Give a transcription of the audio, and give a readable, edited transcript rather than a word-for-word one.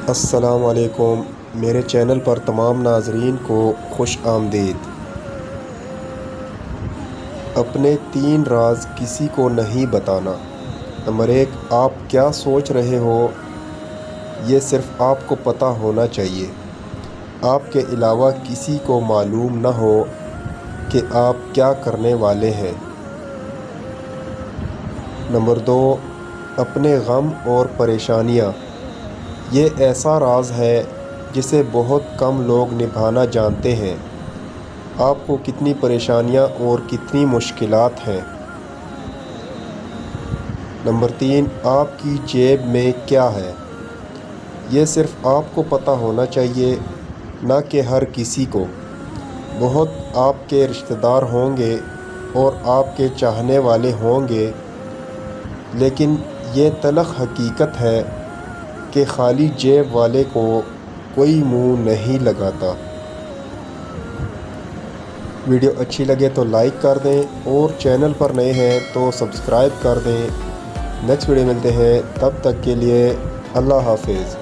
السلام علیکم، میرے چینل پر تمام ناظرین کو خوش آمدید۔ اپنے 3 راز کسی کو نہیں بتانا۔ نمبر 1، آپ کیا سوچ رہے ہو یہ صرف آپ کو پتہ ہونا چاہیے۔ آپ کے علاوہ کسی کو معلوم نہ ہو کہ آپ کیا کرنے والے ہیں۔ نمبر 2، اپنے غم اور پریشانیاں۔ یہ ایسا راز ہے جسے بہت کم لوگ نبھانا جانتے ہیں۔ آپ کو کتنی پریشانیاں اور کتنی مشکلات ہیں۔ نمبر 3، آپ کی جیب میں کیا ہے۔ یہ صرف آپ کو پتہ ہونا چاہیے، نہ کہ ہر کسی کو۔ بہت آپ کے رشتہ دار ہوں گے اور آپ کے چاہنے والے ہوں گے، لیکن یہ تلخ حقیقت ہے کہ خالی جیب والے کو کوئی منہ نہیں لگاتا۔ ویڈیو اچھی لگے تو لائک کر دیں اور چینل پر نئے ہیں تو سبسکرائب کر دیں۔ نیکسٹ ویڈیو ملتے ہیں، تب تک کے لیے اللہ حافظ۔